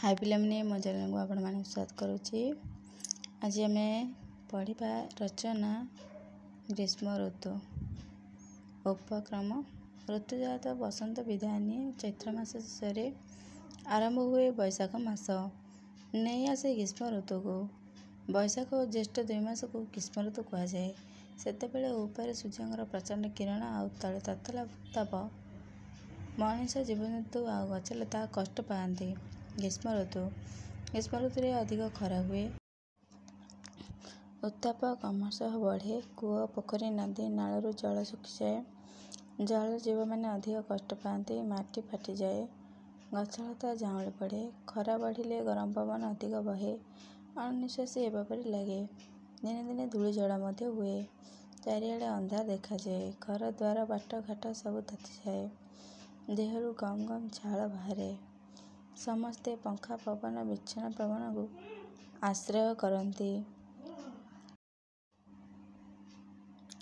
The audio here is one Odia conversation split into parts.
हाय पिलाମାନେ ମୋ ଚ୍ୟାନେଲକୁ ଆପଣମାନଙ୍କୁ ସ୍ୱାଗତ କରୁଛି। ଆଜି ଆମେ ପଢ଼ିବା ରଚନା ଗ୍ରୀଷ୍ମ ଋତୁ। ଉପକ୍ରମ ଋତୁଜାତ ବସନ୍ତ ବିଦାୟ ନିଏ ଚୈତ୍ର ମାସ ଶେଷରେ ଆରମ୍ଭ ହୁଏ ବୈଶାଖ ମାସ ନେଇ ଆସେ ଗ୍ରୀଷ୍ମ ଋତୁକୁ। ବୈଶାଖ ଓ ଜ୍ୟେଷ୍ଠ 2 ମାସକୁ ଗ୍ରୀଷ୍ମ ଋତୁ କୁହାଯାଏ। ସେତେବେଳେ ଉପରେ ସୂର୍ଯ୍ୟଙ୍କର ପ୍ରଚଣ୍ଡ କିରଣ ଆଉ ତଳେ ତତଲା ତାପ। ମଣିଷ, ଜୀବଜନ୍ତୁ ଆଉ ଗଛଲତା କଷ୍ଟ ପାଆନ୍ତି। ଗ୍ରୀଷ୍ମ ଋତୁରେ ଅଧିକ ଖରା ହୁଏ। ଉତ୍ତାପ କ୍ରମଶଃ ବଢ଼େ। କୂଅ, ପୋଖରୀ, ନଦୀ ନାଳରୁ ଜଳ ଶୁଖିଯାଏ। ଜଳ ଜୀବମାନେ ଅଧିକ କଷ୍ଟ ପାଆନ୍ତି। ମାଟି ଫାଟିଯାଏ। ଗଛଲତା ଝାଉଁଳି ପଡ଼େ। ଖରା ବଢ଼ିଲେ ଗରମ ପବନ ଅଧିକ ବହେ। ଅଣନିଶ୍ୱାସୀ ହେବା ପରି ଲାଗେ। ଦିନେ ଦିନେ ଧୂଳିଝଡ଼ ମଧ୍ୟ ହୁଏ। ଚାରିଆଡ଼େ ଅନ୍ଧାର ଦେଖାଯାଏ। ଘର ଦ୍ୱାର ବାଟ ଘାଟ ସବୁ ତାତିଯାଏ। ଦେହରୁ ଗମ ଗମ ଝାଳ ବାହାରେ। ସମସ୍ତେ ପଙ୍ଖା, ପବନ, ବିଛଣା ପବନକୁ ଆଶ୍ରୟ କରନ୍ତି।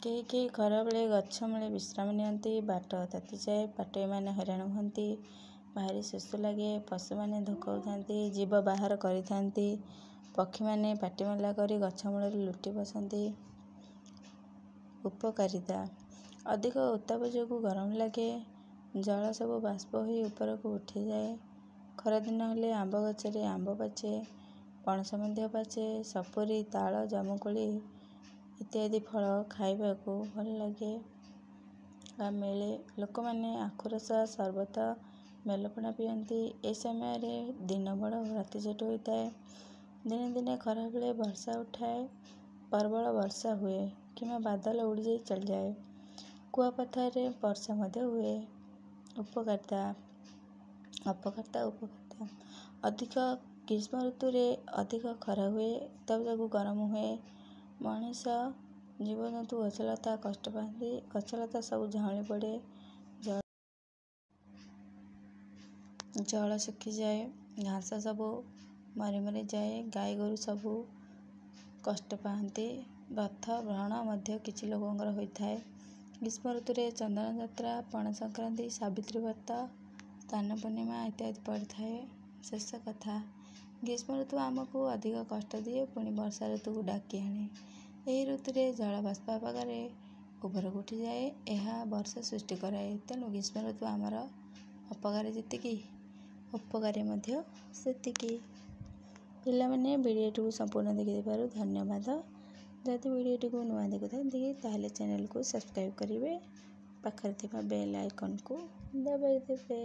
କେହି କେହି ଖରାବେଳେ ଗଛ ମୂଳେ ବିଶ୍ରାମ ନିଅନ୍ତି। ବାଟ ତାତିଯାଏ। ପାଟୋଇମାନେ ହଇରାଣ ହୁଅନ୍ତି। ଭାରି ଶୋଷ ଲାଗେ। ପଶୁମାନେ ଧୋକାଉଥାନ୍ତି। ଜୀବ ବାହାର କରିଥାନ୍ତି। ପକ୍ଷୀମାନେ ପାଟିମଲା କରି ଗଛ ମୂଳରେ ଲୁଟି ବସନ୍ତି। ଉପକାରିତା ଅଧିକ ଉତ୍ତାପ ଯୋଗୁଁ ଗରମ ଲାଗେ। ଜଳ ସବୁ ବାଷ୍ପ ହୋଇ ଉପରକୁ ଉଠିଯାଏ। ଖରାଦିନ ହେଲେ ଆମ୍ବ ଗଛରେ ଆମ୍ବ ପାଚେ। ପଣସ ମଧ୍ୟ ପାଚେ। ସପୁରୀ, ତାଳ, ଜାମୁକୋଳି ଇତ୍ୟାଦି ଫଳ ଖାଇବାକୁ ଭଲ ଲାଗେ ବା ମିଳେ। ଲୋକମାନେ ଆଖୁରସ, ସରବତ, ବେଲପଣା ପିଅନ୍ତି। ଏ ସମୟରେ ଦିନ ବଡ଼ ରାତି ଛୋଟ ହୋଇଥାଏ। ଦିନେ ଦିନେ ଖରାବେଳେ ବର୍ଷା ଉଠାଏ। ପ୍ରବଳ ବର୍ଷା ହୁଏ କିମ୍ବା ବାଦଲ ଉଡ଼ିଯାଇ ଚାଲିଯାଏ। କୁଆପଥରରେ ବର୍ଷା ମଧ୍ୟ ହୁଏ। ଉପକାରିତା ଅଧିକ ଗ୍ରୀଷ୍ମ ଋତୁରେ ଅଧିକ ଖରା ହୁଏ। ଉତ୍ତାପ ଯୋଗୁଁ ଗରମ ହୁଏ। ମଣିଷ, ଜୀବଜନ୍ତୁ, ଗଛଲତା କଷ୍ଟ ପାଆନ୍ତି। ଗଛଲତା ସବୁ ଝାଉଁଳି ପଡ଼େ। ଜଳ ଶୁଖିଯାଏ। ଘାସ ସବୁ ମରି ମରି ଯାଏ। ଗାଈ ଗୋରୁ ସବୁ କଷ୍ଟ ପାଆନ୍ତି। ରଥ ଭ୍ରମଣ ମଧ୍ୟ କିଛି ଲୋକଙ୍କର ହୋଇଥାଏ। ଗ୍ରୀଷ୍ମ ଋତୁରେ ଚନ୍ଦନ ଯାତ୍ରା, ପଣା ସଂକ୍ରାନ୍ତି, ସାବିତ୍ରୀ ବ୍ରତ, ସ୍ନାନ ପୂର୍ଣ୍ଣିମା ଇତ୍ୟାଦି ପଡ଼ିଥାଏ। ଶେଷ କଥା, ଗ୍ରୀଷ୍ମ ଋତୁ ଆମକୁ ଅଧିକ କଷ୍ଟ ଦିଏ, ପୁଣି ବର୍ଷା ଋତୁକୁ ଡାକି ଆଣେ। ଏହି ଋତୁରେ ଜଳ ବାଷ୍ପ ଆକାରରେ ଉପରକୁ ଉଠିଯାଏ। ଏହା ବର୍ଷା ସୃଷ୍ଟି କରାଏ। ତେଣୁ ଗ୍ରୀଷ୍ମ ଋତୁ ଆମର ଅପକାରୀ ଯେତିକି, ଉପକାରୀ ମଧ୍ୟ ସେତିକି। ପିଲାମାନେ ଭିଡ଼ିଓଟିକୁ ସମ୍ପୂର୍ଣ୍ଣ ଦେଖିଥିବାରୁ ଧନ୍ୟବାଦ। ଯଦି ଭିଡ଼ିଓଟିକୁ ନୂଆ ଦେଖୁଥାନ୍ତି ତାହେଲେ ଚ୍ୟାନେଲକୁ ସବସ୍କ୍ରାଇବ୍ କରିବେ। ପାଖରେ ଥିବା ବେଲ୍ ଆଇକନ୍କୁ ଦବାଇ ଦେବେ।